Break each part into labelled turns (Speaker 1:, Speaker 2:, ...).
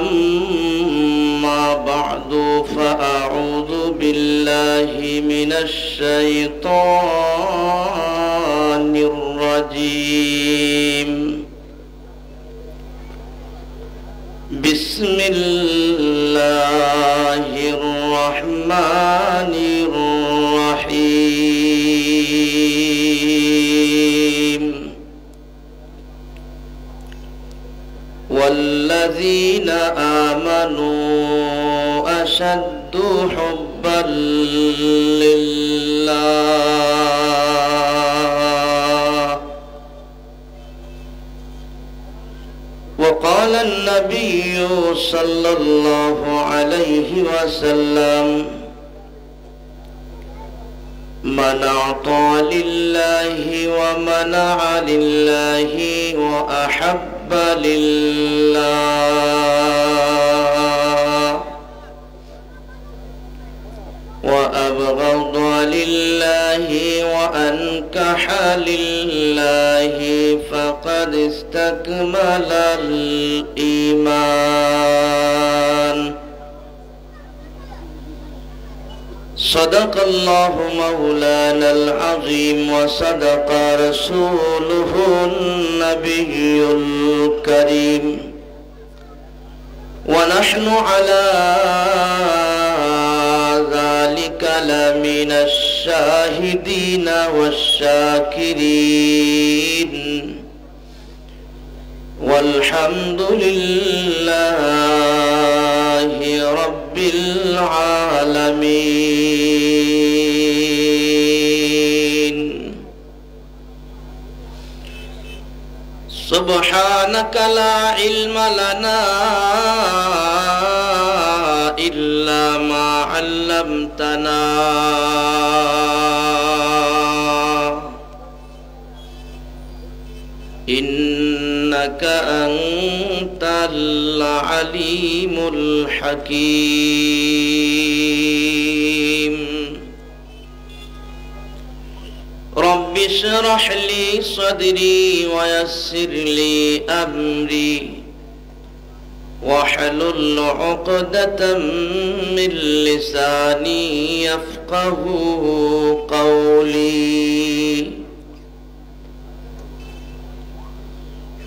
Speaker 1: أما بعد فأعوذ بالله من الشيطان الرجيم بسم الله الرحمن الرحيم والذين آمنوا أشد حبا لله وقال النبي صلى الله عليه وسلم من أعطى لله ومنع لله وأحب لله وأبغض لله وأنكح لله فقد استكمل الإيمان صدق الله مولانا العظيم وصدق رسوله النبي الكريم ونحن على ذلك لمن الشاهدين والشاكرين والحمد لله رب العالمين سبحانك لا علم لنا إلا ما علمتنا إنك أنت العليم الحكيم رب اشرح لي صدري ويسر لي أمري واحلل عقدة من لساني يفقه قولي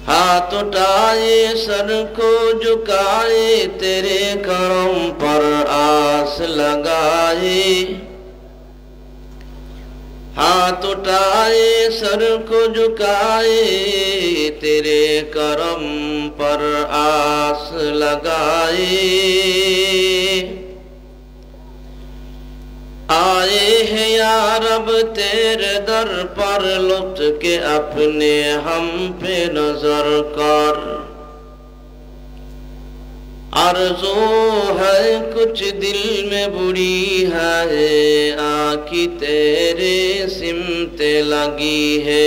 Speaker 1: हाथ उठाए सर को झुकाए तेरे करम पर आस लगाए हाथ उठाए सर को झुकाए तेरे करम पर आस लगाए आए हैं या रब तेरे दर पर लुत्फ के अपने हम पे नजर कर आरज़ू है कुछ दिल में बुरी है आँखी तेरे सिमते लगी है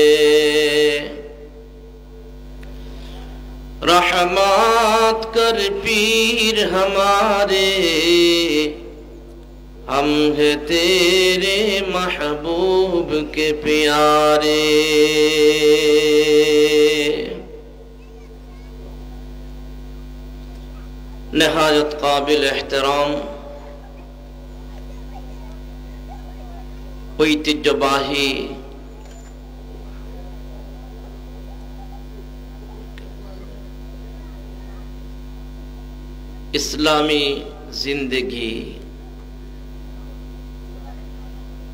Speaker 1: रहमत कर पीर हमारे हम हैं तेरे महबूब के प्यारे नहायत काबिल एहतराम ऐतिह्यबाही इस्लामी जिंदगी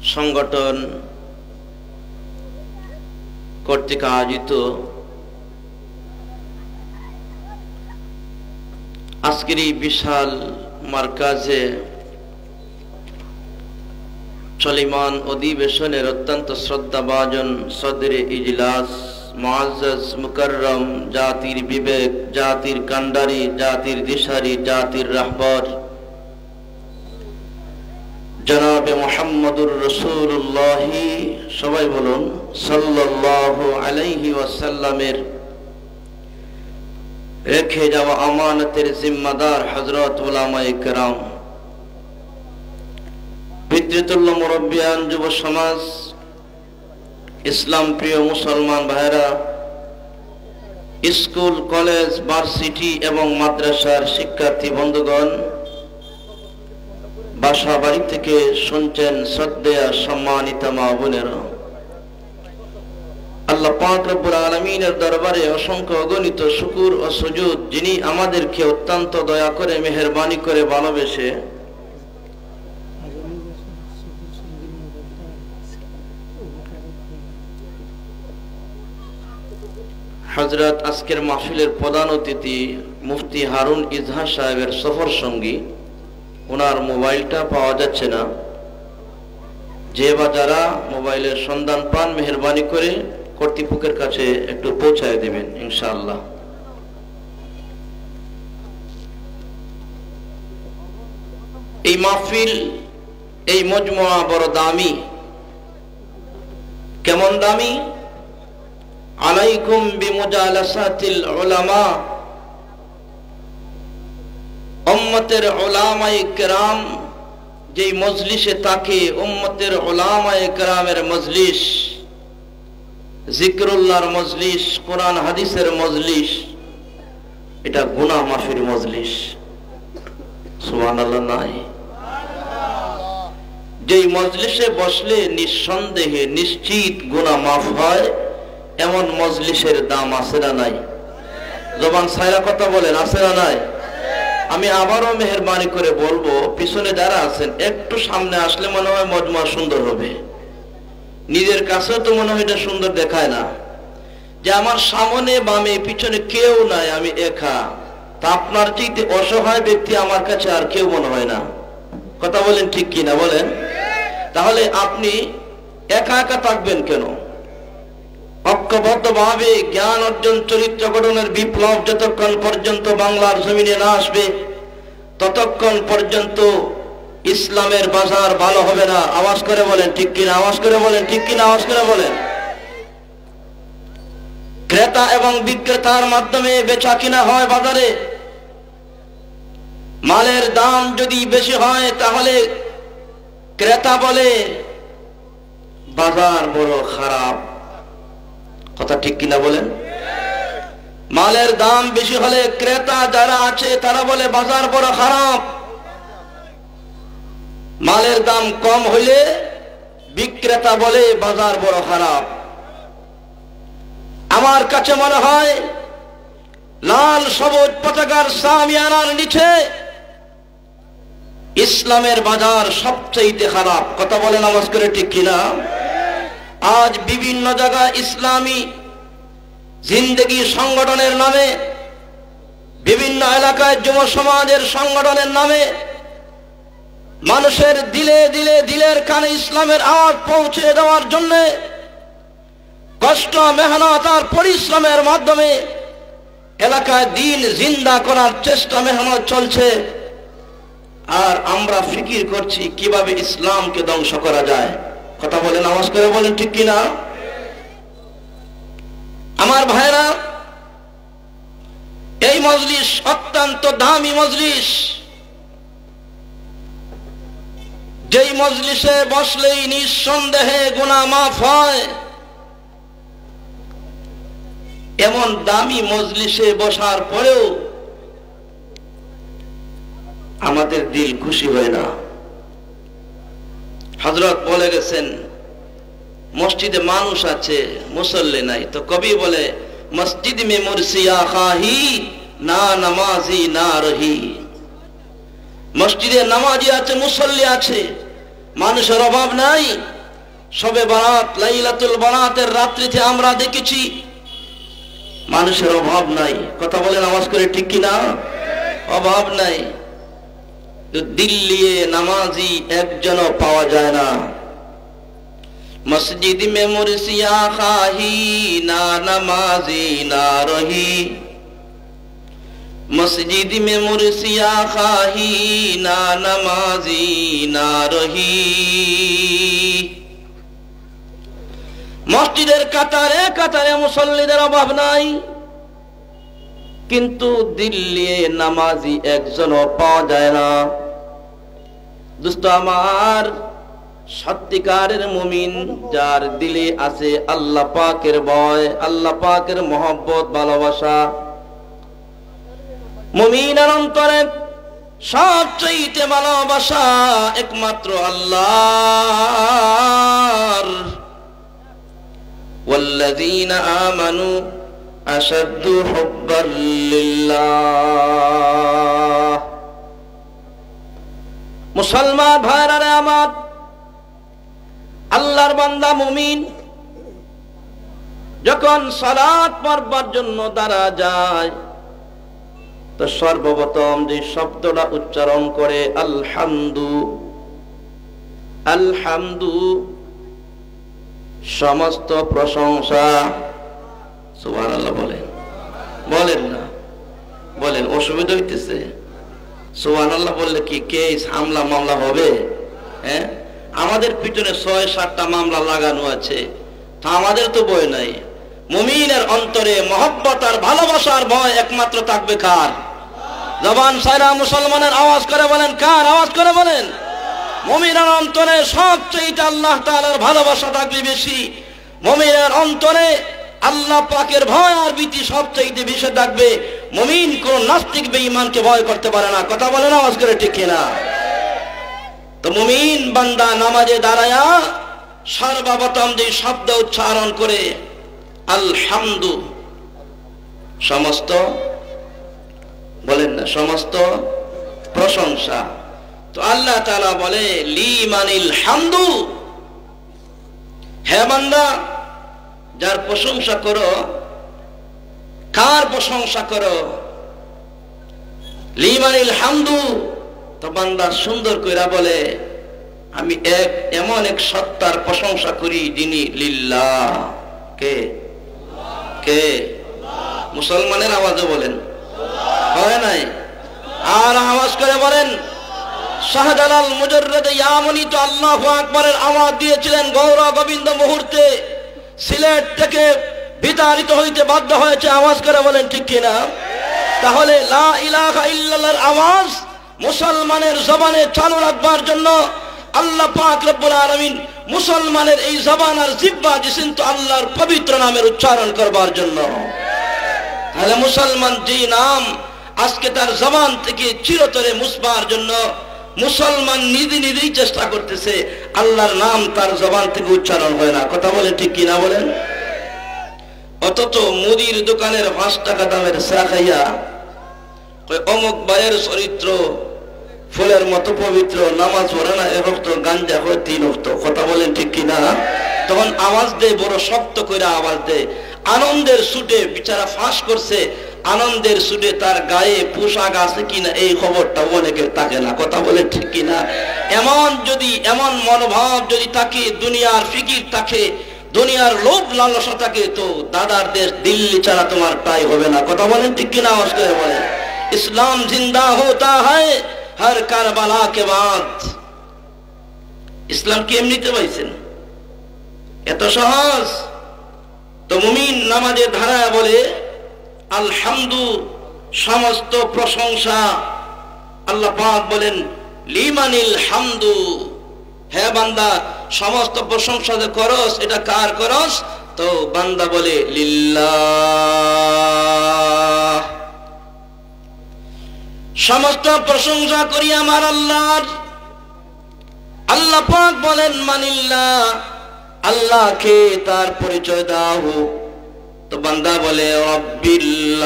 Speaker 1: संगठन कर्तृक आयोजित आजकेर এই বিশাল মারকাজে চলমান অধিবেশনের অত্যন্ত শ্রদ্ধাভাজন সদরে ইজলাস মুআজ্জাজ মুকাররম জাতির বিবেক জাতির কান্ডারি জাতির দিশারি জাতির রাহবার जनाब मुहम्मदुर रसूलुल्लाह सबाई बोलुन सल्लल्लाहु अलैहि वसल्लमेर रेखे जावा अमानतेर जिम्मेदार हजरत उलामाए केराम पितृतुल्य मुरब्बियान युव समाज इस्लाम प्रिय मुसलमान भाईरा স্কুল, কলেজ, ভার্সিটি এবং মাদ্রাসার শিক্ষার্থী বন্ধুগণ, বাসা বাড়ি থেকে শুনছেন শ্রদ্ধেয় সম্মানিত মা বোনেরা, আল্লাহ পাক রব্বুল আলামিনের দরবারে অসংখ্য অগণিত শুকর ও সুজুদ, যিনি আমাদেরকে অত্যন্ত দয়া করে মেহেরবানি করে ভালোবেসে হযরত আজকের মাহফিলের প্রধান অতিথি মুফতি হারুন ইজহার সাহেবের সফর সঙ্গী, ওনার মোবাইলটা পাওয়া যাচ্ছে না। যে বা যারা মোবাইলের সন্ধান পান মেহেরবানি করে কর্তৃপক্ষের কাছে একটু পৌঁছায় দেবেন ইনশাআল্লাহ। এই মাহফিল, এই মজমুয়া বড় দামি। কেমন দামি? আলাইকুম বিমুজালাসাতিল উলামা, উম্মতের উলামায়ে কেরাম যেই মজলিসে থাকে, উম্মতের উলামায়ে কেরামের মজলিস, জিকরুল্লাহর মজলিস, কোরআন হাদিসের মজলিস, এটা গুনাহ মাফির মজলিস। সুবহানাল্লাহ নাই? যেই মজলিসে বসলে নিঃসন্দেহে নিশ্চিত গুনাহ মাফ হয়, এমন মজলিসের দাম আছে না নাই? জবান ছাইরা কথা বলেন, আছে না নাই? আমি আবারও মেহেরবানি করে বলবো, পিছনে যারা আছেন একটু সামনে আসলে মনে হয় মজমা সুন্দর হবে। নিজের কাছেও তো মনে হয় এটা সুন্দর দেখায় না, যে আমার সামনে বামে পিছনে কেউ নাই, আমি একা। তা আপনার চাইতে অসহায় ব্যক্তি আমার কাছে আর কেউ মনে হয় না। কথা বলেন ঠিক কিনা বলেন? তাহলে আপনি একা একা থাকবেন কেন? ঐক্যবদ্ধভাবে জ্ঞান অর্জন, চরিত্র গঠনের বিপ্লব যতক্ষণ পর্যন্ত বাংলার জমিনে না আসবে, ততক্ষণ পর্যন্ত ইসলামের বাজার ভালো হবে না। আওয়াজ করে বলেন ঠিক কিনা, আওয়াজ করে বলেন ঠিক কিনা, আওয়াজ করে বলেন। ক্রেতা এবং বিক্রেতার মাধ্যমে বেচা কিনা হয় বাজারে। মালের দাম যদি বেশি হয় তাহলে ক্রেতা বলে বাজার বড় খারাপ। কথা ঠিক কিনা বলেন? মালের দাম বেশি হলে ক্রেতা যারা আছে তারা বলে বাজার বড় খারাপ। মালের দাম কম হইলে বিক্রেতা বলে বাজার বড় খারাপ। আমার কাছে মনে হয় লাল সবুজ পতাকার সামিয়ানার নিচে ইসলামের বাজার সবচেয়ে খারাপ। কথা বলেন আওয়াজ করে ঠিক কিনা? আজ বিভিন্ন জায়গায় ইসলামী জিন্দেগি সংগঠনের নামে, বিভিন্ন এলাকায় যুব সমাজের সংগঠনের নামে মানুষের দিলে দিলে দিলের কানে ইসলামের আওয়াজ পৌঁছে দেওয়ার জন্য কষ্ট, মেহনত আর পরিশ্রমের মাধ্যমে এলাকায় দিন জিন্দা করার চেষ্টা, মেহনত চলছে। আর আমরা ফিকির করছি কিভাবে ইসলামকে ধ্বংস করা যায়। কথা বলেন, আওয়াজ করে বলেন ঠিক কিনা? আমার ভাইরা, এই মজলিস অত্যন্ত দামি মজলিস। যেই মজলিসে বসলেই নিঃসন্দেহে গুনাহ মাফ হয়, এমন দামি মজলিসে বসার পরেও আমাদের দিল খুশি হয় না। হযরত বলে গেছেন, মসজিদে মানুষ আছে, মুসল্লি নাই। তো কবি বলে, মসজিদ মে মুরসিয়া খাহি না নামাজি না রহি। মসজিদে নামাজি আছে, মুসল্লি আছে, মানুষের অভাব নাই। শবে বারাত, লাইলাতুল বারাতের রাত্রিতে আমরা দেখেছি মানুষের অভাব নাই। কথা বলেন আওয়াজ করে ঠিক কিনা? অভাব নাই। দিল্লি নামাজি একজনও পাওয়া যায় না। মসজিদ মে মুরসিয়া খাহি না নামাজি না রহি। মসজিদ মে মুরসিয়া খাহি না নামাজি না রহি। মসজিদের কাতারে কাতারে মুসল্লিদের অভাব নাই, কিন্তু দিল্লি নামাজি একজনও পাওয়া যায় না। দোস্ত আমার, সত্যিকারের মুমিন যার দিলে আছে আল্লাহ পাকের ভয়, আল্লাহ পাকের মহব্বত, ভালোবাসা। মুমিনের অন্তরে সবচেয়ে ভালোবাসা একমাত্র আল্লাহর। ওয়াল্লাযীনা আমানু আশাদ্দু হুব্বান লিল্লাহ। মুসলমান ভাইরা আমার, আল্লাহর বান্দা মুমিন যখন সালাত পড়বার জন্য দাঁড়া যায় তো সর্বপ্রথম যে শব্দটা উচ্চারণ করে আলহামদু, আলহামদু সমস্ত প্রশংসা। সুবহানাল্লাহ বলেন, বলেন না বলেন, অসুবিধা হইতেছে? সুবহানাল্লাহ বললে কি কে হামলা মামলা হবে? হ্যাঁ, আমাদের পিছনে ৬-৭টা মামলা লাগানো আছে, তা আমাদের তো ভয় নাই। মুমিনের অন্তরে মহব্বত আর ভালোবাসার ভয় একমাত্র থাকবে কার? জবান সাইরা মুসলমানের আওয়াজ করে বলেন, কার? আওয়াজ করে বলেন। মুমিনের অন্তরে সবচেয়ে আল্লাহ তাআলার ভালোবাসা থাকবে বেশি। মুমিনের অন্তরে আল্লাহ পাকের ভয় আর ভীতি সবচেয়ে বেশি থাকবে। মুমিন কোন নাস্তিক বেঈমানকে ভয় করতে পারে না। কথা বলেন আওয়াজ করে, ঠিক কিনা? তো মুমিন বান্দা নামাজে দাঁড়ায়া সর্বপ্রথম যে শব্দ উচ্চারণ করে আলহামদু, সমস্ত, বলেন না, সমস্ত প্রশংসা। তো আল্লাহ তাআলা বলে লিমানিল হামদু, হে বান্দা যার প্রশংসা করো। কার প্রশংসা করো? লিমানিল হামদু। তো বান্দা সুন্দর কইরা বলে আমি এমন এক সত্তার প্রশংসা করি যিনি লিল্লাহ। কে? কে? মুসলমানের আওয়াজে বলেন, হয় নাই? আর আওয়াজ করে বলেন। শাহজালাল মুজাররদ ইয়ামানি তো আল্লাহু আকবারের আওয়াজ দিয়েছিলেন গৌর গোবিন্দ মুহূর্তে সিলেট থেকে বিতাড়িত হইতে বাধ্য হয়েছে। আওয়াজ করে বলেন, ঠিক কিনা? তাহলে লা ইলাহা ইল্লাল্লাহর আওয়াজ মুসলমানের জবানে চালু রাখবার জন্য আল্লাহ পাক রব্বুল আলামিন মুসলমানের এই জবান আর জিহ্বা দিয়েছেন তো আল্লাহর পবিত্র নামের উচ্চারণ করবার জন্য। তাহলে মুসলমান যে নাম আজকে তার জবান থেকে চিরতরে মুছবার জন্য মুসলমান নিজে নিজেই চেষ্টা করতেছে, আল্লাহর নাম তার জবান থেকে উচ্চারণ হয় না। কথা বলে, ঠিক কিনা বলেন? অথচ মুদির দোকানের 5 টাকা দামের চা খাইয়া অমুক ভাইয়ের চরিত্র ফুলের মতো পবিত্র, নামাজ পড়ে না 1 ওয়াক্ত, গাঞ্জা হয় 3 ওয়াক্ত। কথা বলেন, ঠিক কিনা? তখন আওয়াজ দেয়, বড় শক্ত করে আওয়াজ দেয়। আনন্দের ছুটে বিচারা ফাঁস করছে, আনন্দের ছুটে তার গায়ে পোশাক আছে কিনা এই খবরটা অনেকের থাকে না। কথা বলে, ঠিক কিনা? এমন মনোভাব যদি থাকে, দুনিয়ার ফিকির থাকে, দুনিয়ার লোভ লালসা থাকে, তো দাদার দেশ দিল্লি ছাড়া তোমার তাই হবে না। কথা বলেন, ঠিক কিনা? আওয়াজ করে বলে। ইসলাম জিন্দা হোতা হয় হর কারবালা কে বাদ। ইসলাম কি এমনিতে পাইছেন? এত সহজ? তো মুমিন নামাজে ধারায় বলে আলহামদু, সমস্ত প্রশংসা। আল্লাহ পাক বলেন লিমানিল হামদু, হে বান্দা সমস্ত প্রশংসা যে করস এটা কার করস? তো বান্দা বলে লিল্লাহ, সমস্ত প্রশংসা করি আমার আল্লাহর। আল্লাহ পাক বলেন মানিল্লাহ, আল্লাহকে তার পরিচয় দাও। তো বান্দা বলে রব্বিল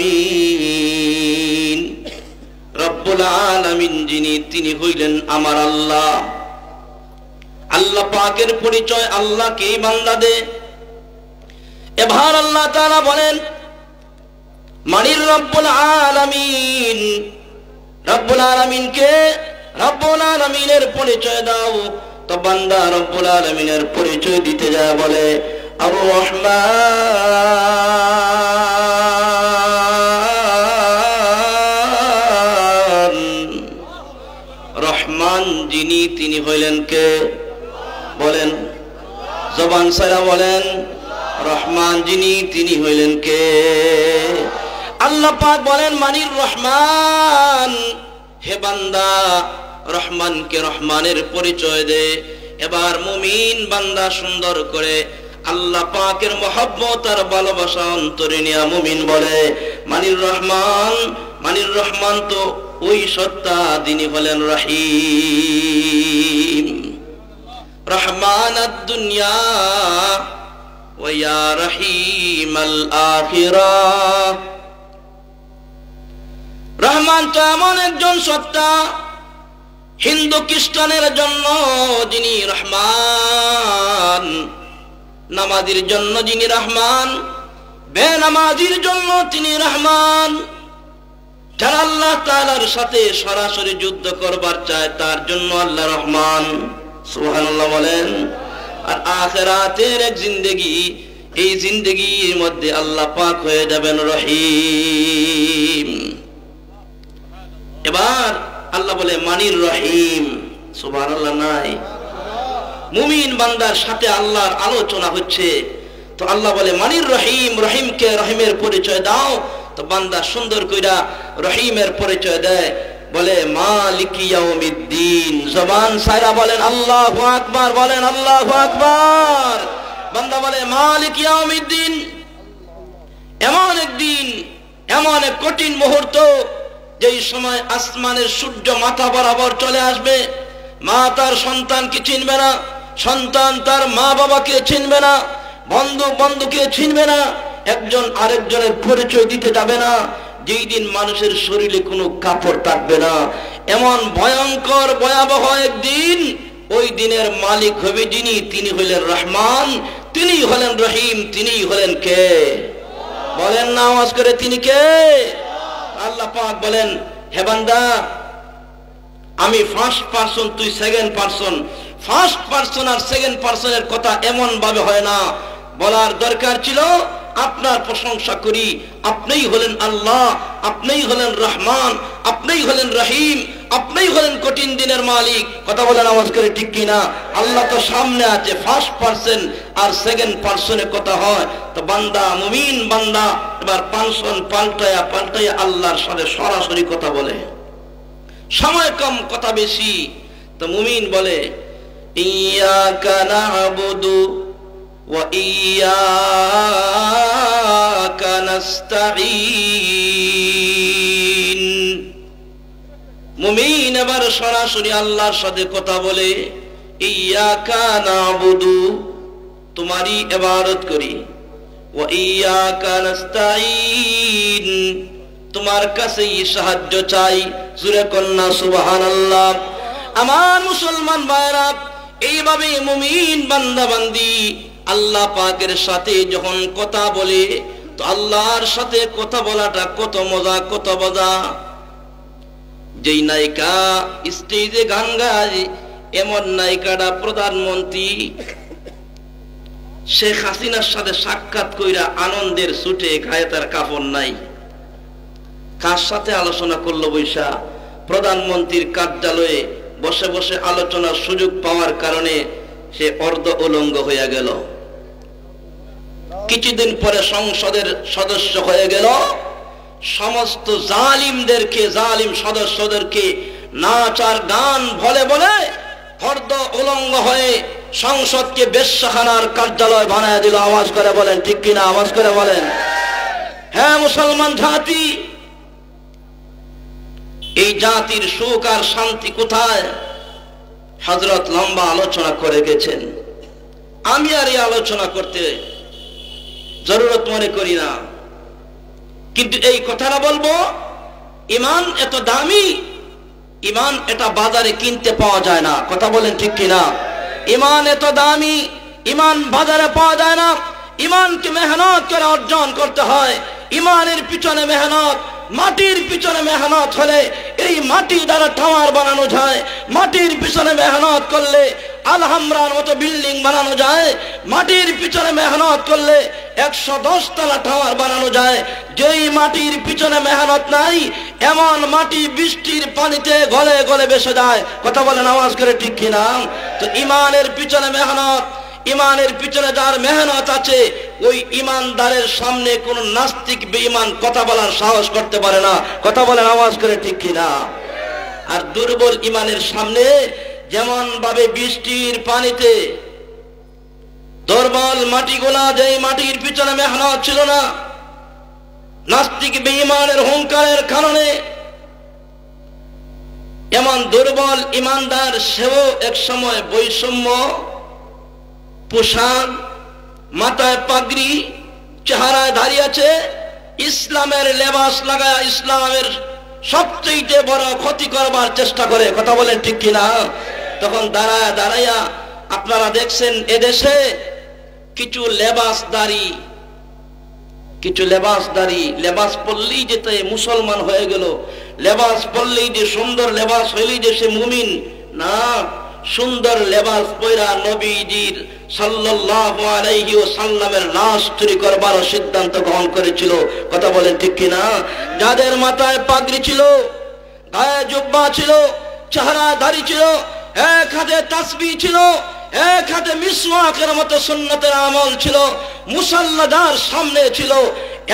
Speaker 1: আলামিন, রব্বুল আলামিন যিনি, তিনি হইলেন আমার আল্লাহ। আল্লাহ পাকের পরিচয় আল্লাহকেই বান্দা দে। এবার আল্লাহ তাআলা বলেন মানির রব্বুল আলামিন, রব্বুল আলামিনকে, রব্বুল আলামিনের পরিচয় দাও। তো বান্দা রব্বুল আলামিনের পরিচয় দিতে যায় বলে আর রহমান, রহমান যিনি, তিনি হইলেন কে? বলেন, জবান ছাড়া বলেন, রহমান যিনি, তিনি হইলেন কে? আল্লাহ পাক বলেন মানির রহমান, হে বান্দা রহমানকে রহমানের পরিচয় দে। এবার মুমিন বান্দা সুন্দর করে আল্লাহ পাকের মহব্বত আর ভালোবাসা অন্তরে নিয়ে মুমিন বলে মানির রহমান, মানির রহমান তো ওই সত্তা, যিনি হলেন রহিম। রহমান আদ-দুনিয়া ওয়া ইয়া রহিম আল-আখিরাহ। রহমান তো এমন একজন সত্তা, হিন্দু খ্রিস্টানের জন্য যিনি রহমান, নামাজির জন্য যিনি রহমান, বেনামাজির জন্য তিনি রহমান। যারা আল্লাহ তাআলার সাথে সরাসরি যুদ্ধ করবার চায় তার জন্য আল্লাহ রহমান। সুবহানাল্লাহ বলেন। আর আখিরাতের এক জিন্দেগি, এই জিন্দেগির মধ্যে আল্লাহ পাক হয়ে যাবেন রহিম। এবার আল্লাহ বলে মানির রহিম। সুবহানাল্লাহ নাই? মুমিন বান্দার সাথে আল্লাহর আলোচনা হচ্ছে, তো আল্লাহ বলে মানির রহিম, রহিমকে রহিমের পরিচয় দাও। তো বান্দা সুন্দর কইরা রহিমের পরিচয় দেয়, বলে মালিক ইয়াউমিদ্দিন। জবান সাইরা বলেন আল্লাহু আকবার, বলেন আল্লাহু আকবার। বান্দা বলে মালিক ইয়াউমিদ্দিন। এমন একদিন, এমন এক কঠিন মুহূর্ত, যেই সময় আসমানের সূর্য মাথা বরাবর চলে আসবে। মা তার সন্তানকে চিনবে না, সন্তান তার মা বাবাকে চিনবে না, বন্ধু বন্ধুকে চিনবে না, একজন আরেকজনের পরিচয় দিতে যাবে না। যেই দিন মানুষের শরীরে কোনো কাপড় থাকবে না, এমন ভয়ঙ্কর ভয়াবহ একদিন। ওই দিনের মালিক হবে যিনি, তিনি হলেন রহমান, তিনি হলেন রহিম, তিনি হলেন কে? বলেন না আওয়াজ করে, তিনি কে? আল্লাহ পাক বলেন, হে বান্দা, আমি ফার্স্ট পারসন, তুই সেকেন্ড পারসন। ফার্স্ট পারসন আর সেকেন্ড পারসনের কথা এমন ভাবে হয় না, বলার দরকার ছিল আপনার প্রশংসা করি, আপনিই হলেন আল্লাহ, আপনিই হলেন রহমান, আপনিই হলেন রহিম, আপনিই হলেন কঠিন দিনের মালিক। কথা বলেন আওয়াজ করে, ঠিক কিনা? আল্লাহ তো সামনে আছে, ফার্স্ট পারসন আর সেকেন্ড পারসনের কথা হয়। তো বান্দা, মুমিন বান্দা এবার পারসন পাল্টায়া পাল্টায়া আল্লাহর সাথে সরাসরি কথা বলে। সময় কম, কথা বেশি। তো মুমিন বলে ইয়াকা না'বুদু ওয়া ইয়াকা নাস্তাঈন। মুমিন এবার সরাসরি আল্লাহর সাথে কথা বলে, ইয়াকা না'বুদু, তোমারই ইবাদত করি, ওয়া ইয়াকা নাস্তাঈন, তোমার কাছেই সাহায্য চাই। জোরে কন্না সুবহানাল্লাহ। আমার মুসলমান ভাইরা, এইভাবে মুমিন বান্দা বান্দি আল্লাহ পাকের সাথে যখন কথা বলে, তো আল্লাহর সাথে কথা বলাটা কত মজা, কত মজা। যেই নায়িকা স্টেজে গান গায়, এমন নায়িকাটা প্রধানমন্ত্রী শেখ হাসিনার সাথে সাক্ষাৎ কইরা আনন্দের ছুটে, গায়ে তার কাপড় নাই। কার সাথে আলোচনা করলো? বৈশা প্রধানমন্ত্রীর কার্যালয়ে বসে বসে আলোচনার সুযোগ পাওয়ার কারণে সে অর্ধ উলঙ্গ হয়ে গেল। কিছুদিন পরে সংসদের সদস্য হয়ে গেল। সমস্ত জালিমদেরকে, জালিম সদস্যদেরকে নাচ আর গান বলে বলে অর্ধ উলঙ্গ হয়ে সংসদকে বেশ্যাখানার কার্যালয় বানায় দিল। আওয়াজ করে বলেন ঠিক কিনা? আওয়াজ করে বলেন। হ্যাঁ মুসলমান জাতি, এই জাতির সুখ আর শান্তি কোথায়? হযরত লম্বা আলোচনা করে গেছেন, আমি আর এই আলোচনা করতে জরুরত মনে করি না। কিন্তু এই কথাটা বলবো, ঈমান এত দামি, ঈমান এটা বাজারে কিনতে পাওয়া যায় না। কথা বলেন ঠিক কিনা? ঈমান এত দামি, ঈমান বাজারে পাওয়া যায় না। ঈমানকে মেহনত করে অর্জন করতে হয়। ঈমানের পিছনে মেহনত, মাটির পিছনে মেহনত হলে এই মাটি দ্বারা টাওয়ার বানানো যায়। মাটির পিছনে মেহনত করলে আলহামরার মতো বিল্ডিং বানানো যায়। মাটির পিছনে মেহনত করলে 110 তলা টাওয়ার বানানো যায়। যেই মাটির পিছনে মেহনত নাই, এমন মাটি বৃষ্টির পানিতে গলে গলে ভেসে যায়। কথা বলেন আওয়াজ করে ঠিক কিনা? তো ঈমানের পিছনে মেহনত, ঈমানের পিছনে যার মেহনত আছে, ওই ঈমানদারের সামনে কোন নাস্তিক বেঈমান কথা বলার সাহস করতে পারে না। কথা বলেন আওয়াজ করে ঠিক কিনা? আর দুর্বল ইমানের সামনে যেমন ভাবে বৃষ্টির পানিতে দুর্বল মাটিগুলা, যেই মাটির পিছনে মেহনত ছিল না, নাস্তিক বেঈমানের হুঙ্কারের কারণে এমন দুর্বল ইমানদার সেও এক সময় বৈষম্য, পোশাক, মাথায় পাগড়ি, চেহারায় দাঁড়িয়ে আছে, ইসলামের লেবাস লাগায় ইসলামের সবচেয়ে বড় ক্ষতি করবার চেষ্টা করে। কথা বলেন ঠিক কিনা? তখন দাঁড়ায় দাঁড়াইয়া আপনারা দেখছেন এদেশে কিছু লেবাসদারি লেবাস পড়লেই যেতে মুসলমান হয়ে গেল, লেবাস পড়লেই যে সুন্দর লেবাস হইলেই যে সে মুমিন না। সুন্দর লেবাস পয়রা নবীজির সাল্লাল্লাহু আলাইহি ওয়াসাল্লামের লাশ চুরি করবার সিদ্ধান্ত গ্রহণ করেছিল। কথা বলেন ঠিক কিনা? যাদের মাথায় পাগড়ি ছিল, গায়ে জুব্বা ছিল, চেহারা দাড়ি ছিল, এক হাতে তাসবিহ ছিল, এক হাতে মিসওয়াকের মতো সুন্নতের আমল ছিল, মুসাল্লাদার সামনে ছিল,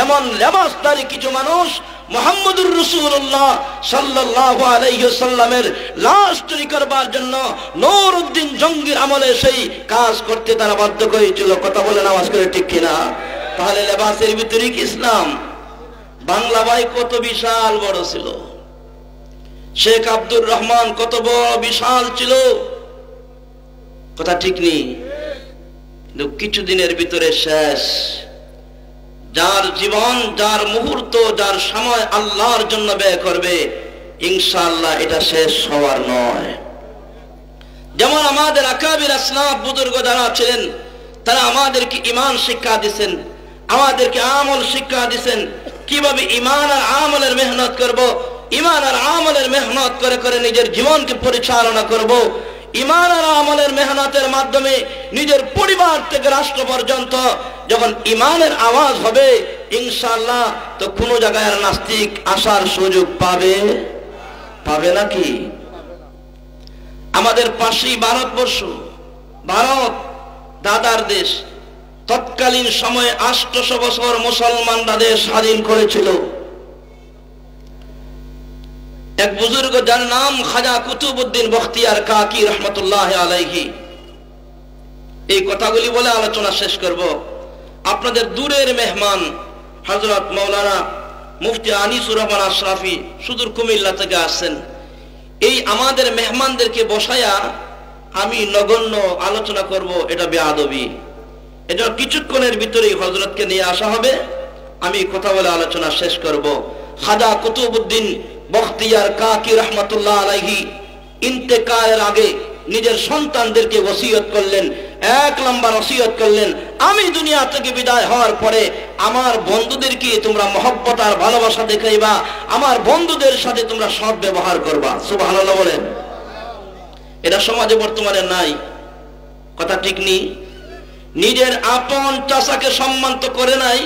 Speaker 1: এমন লেবাসদারি কিছু মানুষ মুহাম্মদুর রাসূলুল্লাহ সাল্লাল্লাহু আলাইহি ওয়াসাল্লামের লাশ চুরি করবার জন্য নূরউদ্দিন জঙ্গির আমলে সেই কাজ করতে তারা বাধ্য হয়েছিল। কথা বলে নামাজ করে ঠিক কিনা? তাহলে লেবাসের ভিতরে কি ইসলাম? বাংলা ভাই কত বিশাল বড় ছিল, শেখ আব্দুর রহমান কত বড় বিশাল ছিল, কথা ঠিক নেই? কিছুদিনের ভিতরে শেষ। যার জীবন, যার মুহূর্ত, যার সময় আল্লাহর জন্য ব্যয় করবে, ইনশাআল্লাহ এটা শেষ হওয়ার নয়। যেমন আমাদের আকাবির আসলাফ বুজুর্গ যারা ছিলেন, তারা আমাদেরকে ঈমান শিক্ষা দিয়েছেন, আমাদেরকে আমল শিক্ষা দিয়েছেন, কিভাবে ঈমান আর আমলের মেহনত করব, ঈমান আর আমলের মেহনত করে করে নিজের জীবনকে পরিচালনা করব। ঈমান আর আমলের মেহনতের মাধ্যমে নিজের পরিবার থেকে রাষ্ট্র পর্যন্ত যখন ঈমানের আওয়াজ হবে, ইনশাআল্লাহ তো কোনো জায়গায় আর নাস্তিক আসার সুযোগ পাবে নাকি? আমাদের পাশেই ভারতবর্ষ, ভারত দাদার দেশ, তৎকালীন সময়ে 800 বছর মুসলমানরা দেশ স্বাধীন করেছিল। এক বুজুর্গ যার নাম খাজা কুতুবউদ্দিন বখতিয়ার কাকি রহমতুল্লাহ আলাইহি, এই কথাগুলি বলে আলোচনা শেষ করব। আপনাদের দূরের মেহমান হযরত মাওলানা মুফতি আনিসুর রহমান আশরাফি সুদূর কুমিল্লা থেকে আসছেন। এই আমাদের মেহমানদেরকে বসায়া আমি নগণ্য আলোচনা করব, এটা বেয়াদবি। এজন্য কিছুক্ষণের ভিতরেই হযরতকে নিয়ে আসা হবে, আমি কথা বলে আলোচনা শেষ করব। খাজা কুতুবউদ্দিন বখতিয়ার কাকি রহমতুল্লাহ আলাইহি ইন্তেকালের আগে নিজের সন্তানদেরকে ওসিয়ত করলেন, 1 নম্বর ওসিয়ত করলেন, আমি দুনিয়া থেকে বিদায় হওয়ার পরে আমার বন্ধুদেরকে তোমরা মহব্বত আর ভালোবাসা দেখাইবা, আমার বন্ধুদের সাথে তোমরা সৎ ব্যবহার করবা। সুবহানাল্লাহ বলেন। এটা সমাজে বর্তমানে নাই, কথা ঠিক নেই? নিজের আপন চাচাকে সম্মান তো করে নাই,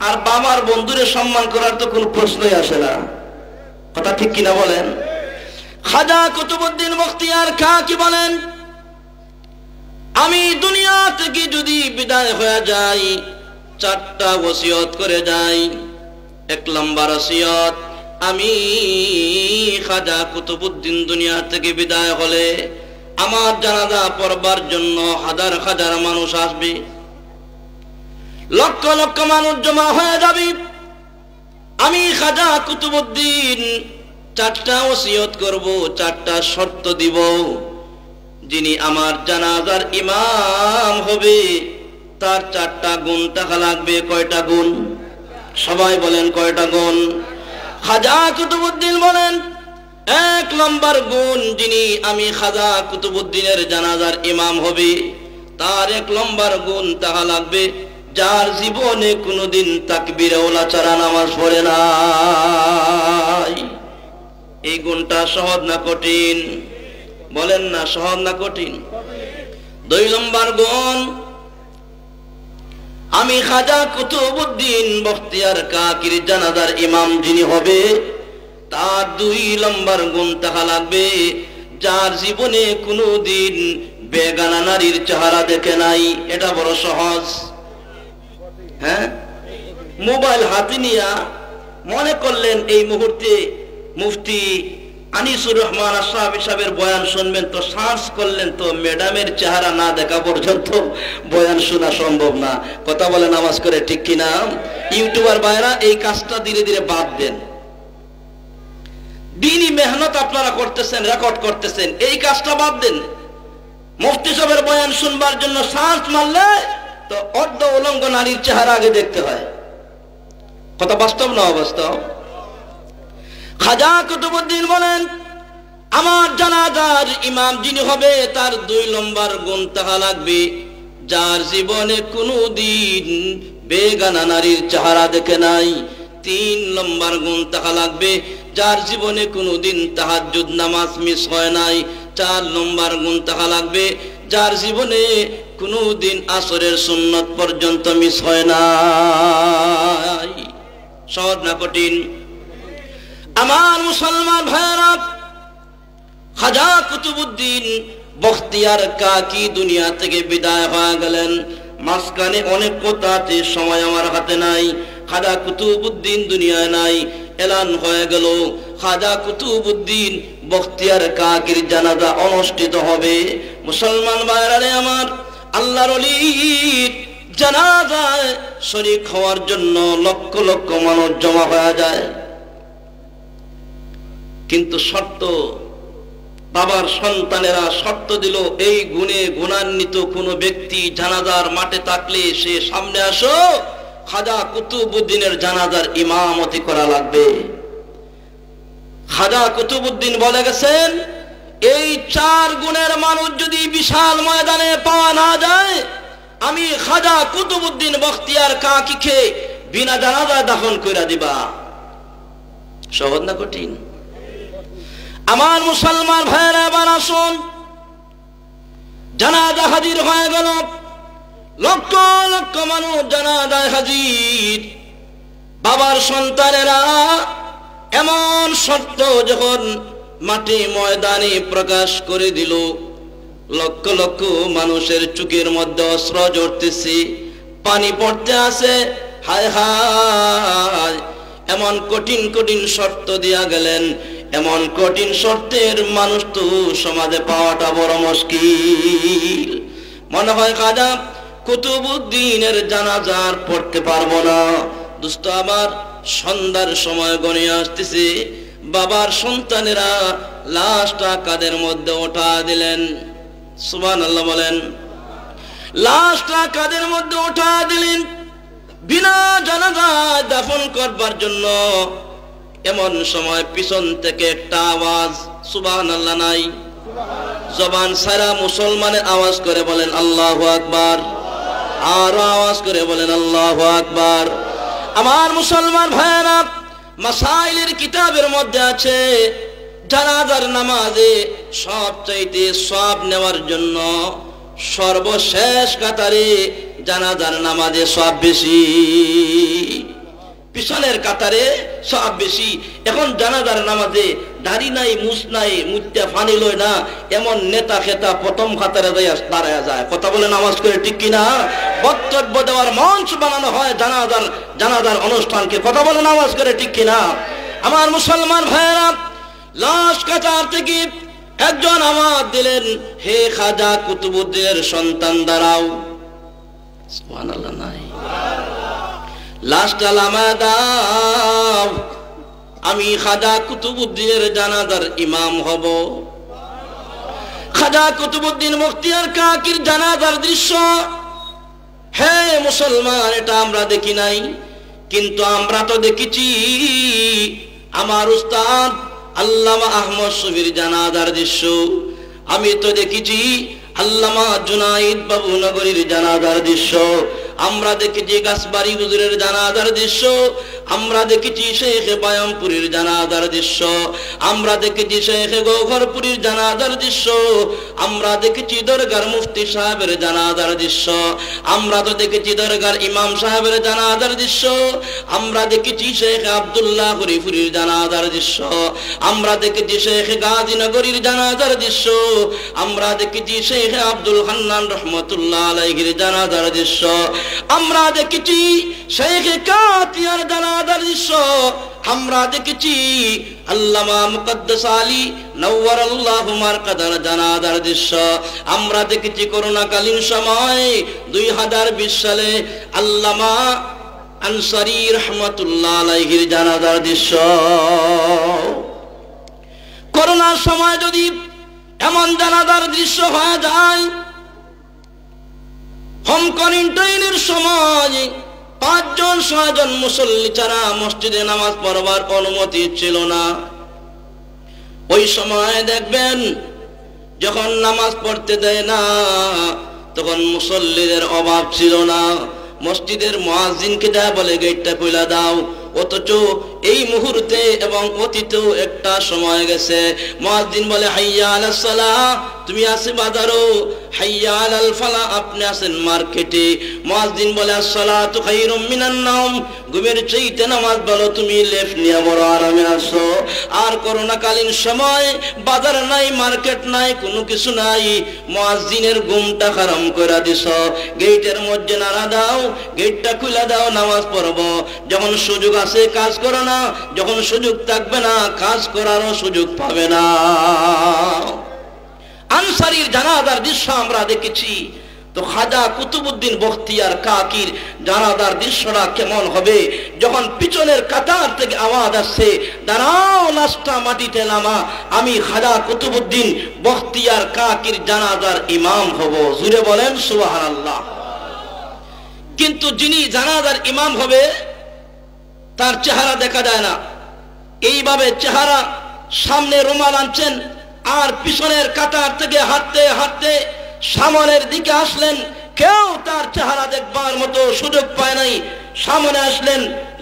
Speaker 1: আর বাবার বন্ধুরে সম্মান করার তো কোনো প্রশ্নই আসে না, কথা ঠিক কিনা বলেন? খাজা কুতুবউদ্দিন বখতিয়ার কাকি বলেন, আমি দুনিয়া থেকে যদি বিদায় হয়ে যাই, 4টা ওসিয়ত করে যাই। 1 নম্বর ওসিয়ত, আমি খাজা কুতুবউদ্দিন দুনিয়া থেকে বিদায় হলে আমার জানাজা পড়বার জন্য হাজার হাজার মানুষ আসবে, লক্ষ লক্ষ মানুষ জমা হয়ে যাবে। আমি খাজা কুতুবউদ্দিন 4টা ওসিয়ত করব, 4টা শর্ত দিব। যিনি আমার জানাজার ইমাম হবে তার 4টা গুণ থাকা লাগবে। কয়টা গুণ? সবাই বলেন কয়টা গুণ? খাজা কুতুবউদ্দিন বলেন, 1 নম্বর গুণ, যিনি আমি খাজা কুতুবউদ্দিনের জানাজার ইমাম হবে তার 1 নম্বর গুণ থাকা লাগবে, যার জীবনে কোনোদিন তাকবীরে ওলা ছাড়া নামাজ পড়ে নাই। এই গুণটা সহজ না কঠিন? বলেন না, সহজ না কঠিন? 2 নম্বর গুণ, আমি খাজা কুতুবউদ্দিন বখতিয়ার কাকির জানাজার ইমাম যিনি হবে তার 2 নম্বর গুণ থাকা লাগবে, যার জীবনে কোনোদিন বেগানা নারীর চেহারা দেখে নাই। এটা বড় সহজ। হ্যাঁ, মোবাইল হাতে নিয়া মনে করলেন এই মুহূর্তে মুফতি আনিসুর রহমান আশরাফি সাহেবের বয়ান শুনবেন তো সার্চ করলেন তো ম্যাডামের চেহারা না দেখা পর্যন্ত বয়ান শোনা সম্ভব না। কথা বলে নামাজ করে ঠিক কিনা? ইউটিউবার ভাইরা এই কাজটা ধীরে ধীরে বাদ দেন। দিনই মেহনত আপনারা করতেছেন, রেকর্ড করতেছেন, এই কাজটা বাদ দেন। মুফতি সাহেবের বয়ান শুনবার জন্য সার্চ মারলে তো অর্ধ উলঙ্গ নারীর চেহারা আগে দেখতে হয়। কথা বাস্তব না অবাস্তব? খাজা কুতুবউদ্দিন বলেন, আমার জানাজার ইমাম যিনি হবে তার 2 নম্বর গুণ থাকা লাগবে, যার জীবনে কোনোদিন বেগানা নারীর চেহারা দেখে নাই। 3 নম্বর গুণ থাকা লাগবে, যার জীবনে কোনোদিন তাহাজ্জুদ নামাজ মিস হয় নাই। 4 নম্বর গুণ থাকা লাগবে, যার জীবনে কোনোদিন আসরের সুন্নত পর্যন্ত মিস হয় নাই। সহজ না কঠিন? আমার মুসলমান ভাইরা, খাজা কুতুবউদ্দিন বখতিয়ার কাকি দুনিয়া থেকে বিদায় হয়ে গেলেন। মাঝখানে অনেক কথা আছে, সময় আমার হাতে নাই। খাজা কুতুবউদ্দিন দুনিয়ায় নাই, এলান হয়ে গেল খাজা কুতুবউদ্দিন বখতিয়ার কাকির জানাজা অনুষ্ঠিত হবে। মুসলমান ভাইরা রে আমার, আল্লাহর ওলির জানাজায় শরীক হওয়ার জন্য লক্ষ লক্ষ মানুষ জমা হয়ে যায়। কিন্তু শর্ত, বাবার সন্তানেরা শর্ত দিল, এই গুণে গুণান্বিত কোন ব্যক্তি জানাজার মাঠে থাকলে সে সামনে আসো, খাজা কুতুবউদ্দিনের জানাজার ইমামতি করা লাগবে। খাজা কুতুবউদ্দিন বলে গেছেন, এই 4 গুণের মানুষ যদি বিশাল ময়দানে পাওয়া না যায়, আমি খাজা কুতুবউদ্দিন বখতিয়ার কাকিকে বিনা জানাজায় দাফন কইরা দিবা। সহজ না কঠিন? আমার মুসলমান ভাইরা এবার আসুন, জানাজা হাজির হয়ে গেল, লক্ষ লক্ষ মানুষ জানাজায় হাজির। বাবার সন্তানেরা এমন শর্ত যখন মাটি ময়দানে প্রকাশ করে দিল, লক্ষ লক্ষ মানুষের চোখের মধ্যে অশ্রু ঝরতেছে, পানি পড়তে আছে। হায় হায়, এমন কঠিন কঠিন শর্ত দিয়া গেলেন, এমন কঠিন শর্তের মানুষ তো সমাজে পাওয়াটা বড় মুশকিল। মনে হয় খাজা কুতুবউদ্দিনের জানাজার পড়তে পারবো না। দোস্ত আমার, সন্ধ্যার সময় গনিয়ে আসতেছে, বাবার সন্তানেরা লাশটা কাদের মধ্যে ওঠা দিলেন। সুবহানাল্লাহ বলেন। লাশটা কাদের মধ্যে ওঠা দিলেন, বিনা জানাজায় দাফন করবার জন্য। এমন সময় পিছন থেকে একটা আওয়াজ, সুবহানাল্লাহ নাই? জবান সারা মুসলমানের আওয়াজ করে বলেন আল্লাহু আকবার, আর আওয়াজ করে বলেন আল্লাহু আকবার। আমার মুসলমান ভাইরা, মাসাইলের কিতাবের মধ্যে আছে, জানাজার নামাজে সবচাইতে সওয়াব নেওয়ার জন্য সর্বশেষ কাতারে জানাজার নামাজে সওয়াব বেশি, পিছনের কাতারে সওয়াব বেশি। এখন জানাজার নামাজে দাড়ি নাই, মুছ নাই, মুত্তা ফানি লয় না, এমন নেতা খেতা প্রথম কাতারে দাঁড়ায় যায়। কথা বলে নামাজ করে ঠিক কিনা? বক্তব্য দেওয়ার মঞ্চ বানানো হয় জানাজার অনুষ্ঠানকে। কথা বলে নামাজ করে ঠিক কিনা? আমার মুসলমান ভাইয়েরা, লাশ কাতার থেকে একজন আওয়াজ দিলেন, হে খাজা কুতুবউদ্দিনের সন্তান দাঁড়াও। সুবহানাল্লাহ নাই? লাশটা লামা দাও, আমি খাজা কুতুবউদ্দিনের জানাজার ইমাম হব। খাজা কুতুবউদ্দিন বখতিয়ার কাকির জানাজার দৃশ্য, হে মুসলমান, এটা আমরা দেখি নাই, কিন্তু আমরা তো দেখেছি আমার উস্তাদ আল্লামা আহমদ শফির জানাজার দৃশ্য। আমি তো দেখেছি আল্লামা জুনাইদ বাবু নগরীর জানাজার দৃশ্য। আমরা দেখেছি গাছবাড়ি হুজুরের জানাজার দৃশ্য। আমরা দেখেছি শেখ বায়ামপুরীর জানাজার দৃশ্য। আমরা দেখেছি শেখ গৌহরপুরীর জানাজার দৃশ্য। আমরা দেখেছি দরগার মুফতি সাহেবের জানাজার দৃশ্য। আমরা তো দেখেছি দরগার ইমাম সাহেবের জানাজার দৃশ্য। আমরা দেখেছি শেখ আব্দুল্লাহ হরিপুরীর জানাজার দৃশ্য। আমরা দেখেছি শেখ গাজীনগরীর জানাজার দৃশ্য। আমরা দেখেছি শেখ আব্দুল হান্নান রহমতুল্লাহ আলাইহির জানাজার দৃশ্য। আমরা দেখেছি শেখে কাতিয়ার জানাজার দৃশ্য, আমরা দেখেছি আল্লামা মুকদ্দাস আলী নওয়ারাল্লাহু মারকাদার জানাজার দৃশ্য, আমরা দেখেছি করোনাকালীন সময় 2020 সালে আল্লামা আনসারী রহমাতুল্লাহ আলাইহির জানাজার দৃশ্য। করোনার সময় যদি এমন জানাজার দৃশ্য হয়ে যায়, হোম কোয়ারেন্টাইনের সময় 5 জন 6 জন মুসল্লি ছাড়া মসজিদে নামাজ পড়বার অনুমতি ছিল না। ওই সময় দেখবেন যখন নামাজ পড়তে দেয় না তখন মুসল্লিদের অভাব ছিল না, মসজিদের মুয়াজ্জিনকে দেয়া বলে গেটটা খুলে দাও। অথচ এই মুহূর্তে এবং অতীতেও একটা সময় গেছে, মুয়াজ্জিন বলে হাইয়া আলাস সালাহ, তুমি আসে বাজারো, হাইয়া আলাল ফালাহ, আপনি আছেন মার্কেটে। মুয়াজ্জিন বলে আসসালাতু খায়রুম মিনান নাওম, ঘুমের চাইতে নামাজ ভালো, তুমি লেফ নিয়ে বড় আরামে আছো। আর করোনাকালীন সময় বাজার নাই, মার্কেট নাই, কোনো কিছু নাই, মুয়াজ্জিনের ঘুমটা হারাম করে দিছ। গেটের মধ্যে নাড়া দাও, গেটটা খুলে দাও, নামাজ পড়বো। যখন সুযোগ আছে কাজ করো না, যখন সুযোগ থাকবে না কাজ করারও সুযোগ পাবে না। আনসারীর জানাজার দৃশ্য আমরা দেখেছি। তো খাজা কুতুবউদ্দিন বখতিয়ার কাকির জানাজার দৃশ্যটা কেমন হবে? যখন পিছনের কাতার থেকে আওয়াজ আসছে, দাঁড়াও লাশটা মাটিতে নামা, আমি খাজা কুতুবউদ্দিন বখতিয়ার কাকির জানাজার ইমাম হব। জুড়ে বলেন সুবহানাল্লাহ। কিন্তু যিনি জানাজার ইমাম হবে তার চেহারা দেখা যায় না, এইভাবে চেহারা সামনে রুমাল আনছেন আর পিছনের কাতার থেকে হাঁটতে হাঁটতে সামনের দিকে আসলেন, কেউ তার চেহারা দেখবার মতো সুযোগ পায় নাই। সামনে আসলেন,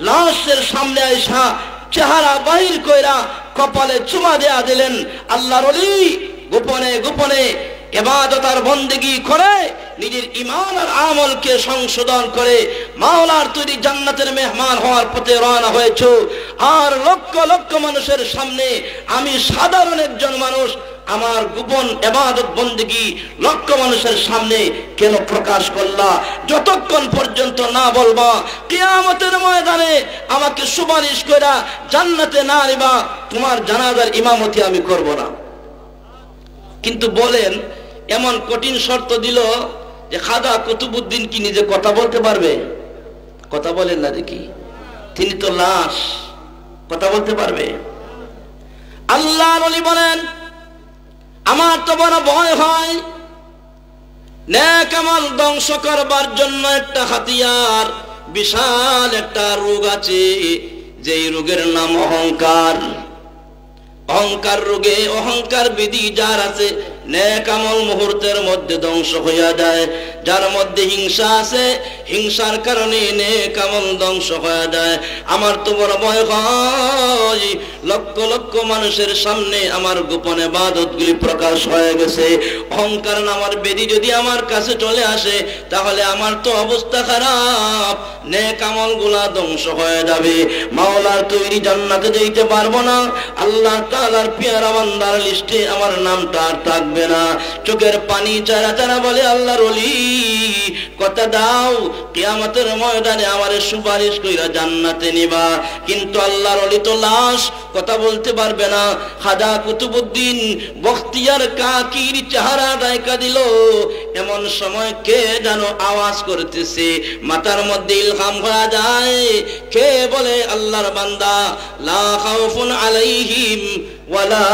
Speaker 1: লাশের সামনে আইসা চেহারা বাহির কইরা কপালে চুমা দেয়া দিলেন। আল্লাহর ওলি গোপনে গোপনে ইবাদত আর বন্দেগী করে নিজের ঈমান আর আমলকে সংশোধন করে মাওলার তৈরি জান্নাতের মেহমান হওয়ার পথে রওনা হয়েছে। আর লক্ষ লক্ষ মানুষের সামনে, আমি সাধারণ একজন মানুষ, আমার গোপন ইবাদত বন্দেগী লক্ষ মানুষের সামনে কেন প্রকাশ করলা? যতক্ষণ পর্যন্ত না বলবা কিয়ামতের ময়দানে আমাকে সুপারিশ কইরা জান্নাতে না নিবা, তোমার জানাজার ইমামতি আমি করব না। কিন্তু বলেন এমন কঠিন শর্ত দিল যে খাজা কুতুবউদ্দিন কি নিজে কথা বলতে পারবে? কথা বলেন না দেখি, তিনি তো লাশ, কথা বলতে পারবে? আল্লাহর ওলি বলেন, আমার তো বড় ভয় হয়, নেক আমল ধ্বংস করবার জন্য একটা হাতিয়ার, বিশাল একটা রোগ আছে, যেই রোগের নাম অহংকার। অহংকার রোগে, অহংকার বিধি যার আছে, নেক আমল মুহূর্তের মধ্যে ধ্বংস হইয়া যায়। যার মধ্যে হিংসা আছে, হিংসার কারণে নেক আমল ধ্বংস হয়ে যায়। আমার তো বড় ভয় হয়, লক্ষ লক্ষ মানুষের সামনে আমার গোপন ইবাদতগুলি প্রকাশ হয়ে গেছে। অহংকার নামার বেদি যদি আমার কাছে চলে আসে তাহলে আমার তো অবস্থা খারাপ, নেক আমলগুলা ধ্বংস হয়ে যাবে, মাওলার তৈরি জান্নাতে যেতে পারবো না, আল্লাহ তাআলার পেয়ারা বান্দার লিস্টে আমার নামটা আর থাকবে না। চোখের পানি চারা চারা বলে, আল্লাহর ওলি কথা দাও কিয়ামতের ময়দানে আমারে সুপারিশ কইরা জান্নাতে নিবা। কিন্তু আল্লাহর ওলি তো লাশ, কথা বলতে পারবে না। খাজা কুতুবউদ্দিন বখতিয়ার কাকির চেহারা দেখা দিল। এমন সময় কে যেন আওয়াজ করতেছে, মাথার মধ্যে ইলহাম হয়ে যায়, কে বলে, আল্লাহর বান্দা, লা খাউফুন আলাইহিম ওয়ালা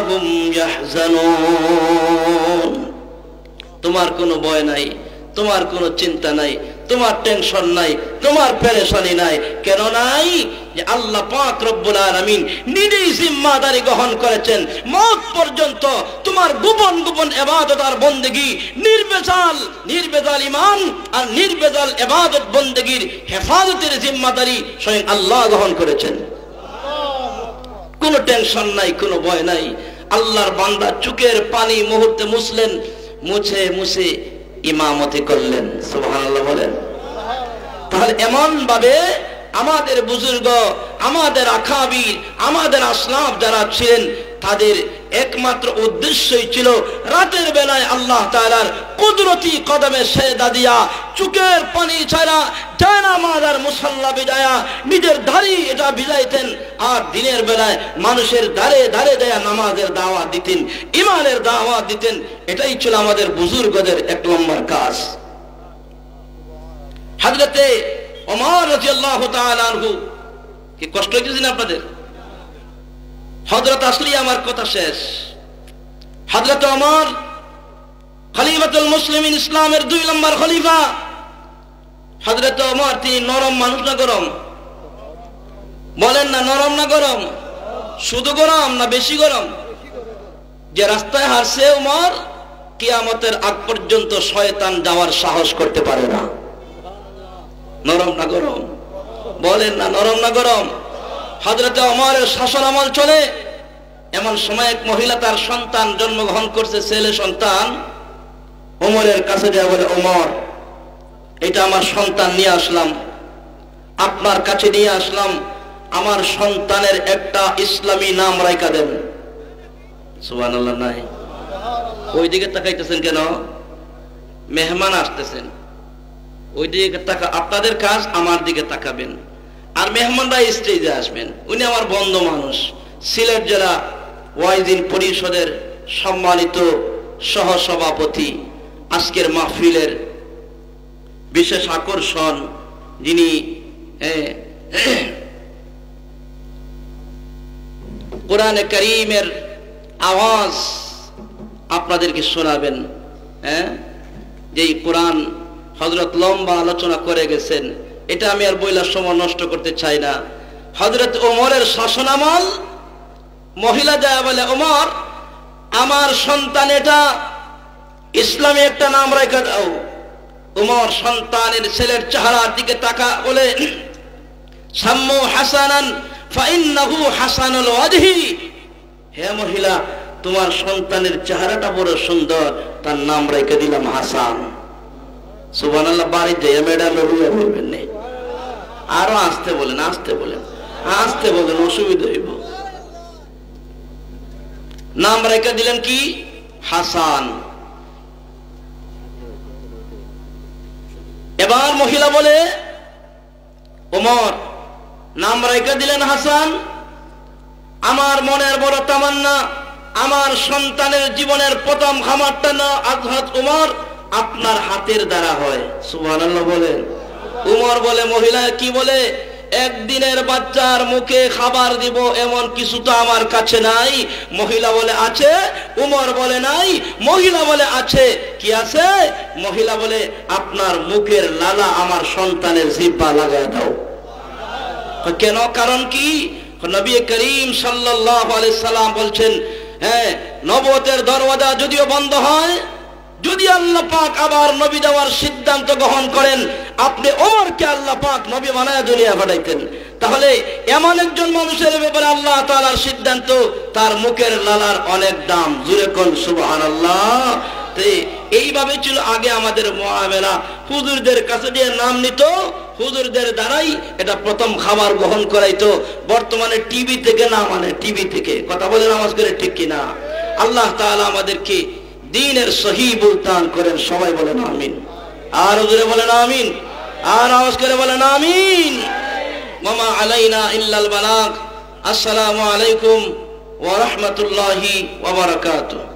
Speaker 1: হুম ইয়াহজানুন। তোমার কোনো ভয় নাই, তোমার কোনো চিন্তা নাই, তোমার টেনশন নাই, তোমার পেরেশানি নাই। কেন নাই? যে আল্লাহ পাক রব্বুল আলামিন নিজেই জিম্মাদারি গ্রহণ করেছেন, মওত পর্যন্ত তোমার গোপন গোপন ইবাদত আর বন্দেগী, নির্বেজাল ঈমান আর নির্বেজাল ইবাদত বন্দেগীর হেফাজতের জিম্মাদারি স্বয়ং আল্লাহ গ্রহণ করেছেন। কোনো টেনশন নাই, কোনো ভয় নাই। আল্লাহর বান্দা চোখের পানি মুহূর্তে মুছলেন, মুছে মুছে ইমামতি করলেন। সুবহানাল্লাহ বলেন। তাহলে এমন ভাবে আমাদের বুজুর্গ, আমাদের আকাবির, আমাদের আসলাফ যারা ছিলেন, তাদের একমাত্র উদ্দেশ্যই ছিল রাতের বেলায় আল্লাহ তাআলার কুদরতি কদমে সেজদা দিয়া চোখের পানি ছাড়া জায়নামাজ আর মুসাল্লা বিজায়া নিজের দাড়ি এটা ভিজাইতেন, আর দিনের বেলায় মানুষের দাঁড়ে দাঁড়ে দেয়া নামাজের দাওয়াত দিতেন, ইমানের দাওয়াত দিতেন। এটাই ছিল আমাদের বুজুর্গদের এক নম্বর কাজ। হযরতে ওমর রাদিয়াল্লাহু তাআলা আনহু, কি কষ্ট হইতেছে না আপনাদের? হযরত আসলি আমার কথা শেষ। হযরত ওমর খলিফাতুল মুসলিমিন, ইসলামের 2 নম্বর খলিফা। হযরত ওমর তিনি নরম মানুষ না গরম? বলেন না, নরম না গরম? শুধু গরম না বেশি গরম? যে রাস্তায় হারছে ওমর, কিয়ামতের আগ পর্যন্ত শয়তান যাওয়ার সাহস করতে পারে না। নরম না গরম? বলেন না, নরম না গরম? হযরত ওমরের শাসন আমল চলে। এমন সময় এক মহিলা তার সন্তান জন্মগ্রহণ করছে, ছেলে সন্তান। ওমরের কাছে যায় বলে, ওমর, এটা আমার সন্তান নিয়ে আসলাম, আপনার কাছে নিয়ে আসলাম, আমার সন্তানের একটা ইসলামী নাম রাইখা দেন। সুবহানাল্লাহ নাই? ওইদিকে তাকাইতেছেন কেন? মেহমান আসতেছেন, ওইদিকে তাকা। আপনাদের কাজ আমার দিকে তাকাবেন, আর মেহমানরা স্টেজে আসবেন। উনি আমার বন্ধু মানুষ, সিলেট জেলা ওয়াইজিন পরিষদের সম্মানিত সহসভাপতি, আজকের মাহফিলের বিশেষ আকর্ষণ, যিনি কোরআনে কারীমের আওয়াজ আপনাদেরকে শোনাবেন। যেই কোরআন হযরত লম্বা আলোচনা করে গেছেন, এটা আমি আর বইলার সময় নষ্ট করতে চাই না। হযরত ওমরের শাসনামল, মহিলা যায় বলে, ওমর, আমার সন্তান এটা ইসলামী একটা নাম রেখে দাও। ওমর সন্তানের ছেলের চেহারার দিকে তাকা বলে, সাম্মু হাসানান ফাইন্নাহু হাসানুল ওয়াজহি। হে মহিলা, তোমার সন্তানের চেহারাটা বড় সুন্দর, তার নাম রেখে দিলাম হাসান। সুবহানাল্লাহ। বাড়িতে ম্যাডাম বলবেন না, আরো আসতে বলেন, আসতে বলেন, আসতে বলেন, অসুবিধা হইব। নাম রেখে দিলেন কি? হাসান। এবার মহিলা বলে, ওমর, নাম রেখে দিলেন হাসান, আমার মনের বড় তামান্না, আমার সন্তানের জীবনের প্রথম খামারটা না হযরত ওমর আপনার হাতের দ্বারা হয়। সুবহানাল্লাহ বলেন। উমর বলে, মহিলা কি বলে? একদিনের বাচ্চার মুখে খাবার দিব এমন কিছু তো আমার কাছে নাই। মহিলা বলে, আছে। উমর বলে, নাই। মহিলা বলে, আছে। কি আছে? মহিলা বলে, আপনার মুখের লালা আমার সন্তানের জিহ্বা লাগায় দাও। কেন? কারণ কি? নবী করিম সাল্লাল্লাহু আলাইহি সাল্লাম বলছেন, নবুয়তের দরওয়াজা যদিও বন্ধ হয়, যদি আল্লাহ পাক আবার নবী দেওয়ার সিদ্ধান্ত গ্রহণ করেন, আপনি ওমরকে আল্লাহ পাক নবী বানায় দুনিয়া পাঠাইতেন। তাহলে এমন একজন মানুষের ব্যাপারে আল্লাহ তাআলার সিদ্ধান্ত, তার মুখের লালার অনেক দাম। জোরে কোন সুবহানাল্লাহ। এইভাবে ছিল আগে আমাদের মুআমেলা। হুজুরদের কাছে দিয়ে নাম নিত, হুজুরদের দ্বারাই এটা প্রথম খাবার গ্রহণ করাইতো। বর্তমানে টিভি থেকে না, মানে টিভি থেকে। কথা বলে নামাজ করে, ঠিক কিনা? আল্লাহ তাআলা আমাদেরকে দ্বীনের সহি বুলতান করেন। সবাই বলেন আমিন। আর হুজুরে বলেন আমিন, আর আওয়াজ করে বলেন আমিন। ওয়া আলাইনা ইল্লাল বালাগ। আসসালামু আলাইকুম ওয়া রাহমাতুল্লাহি ওয়া বারাকাতুহু।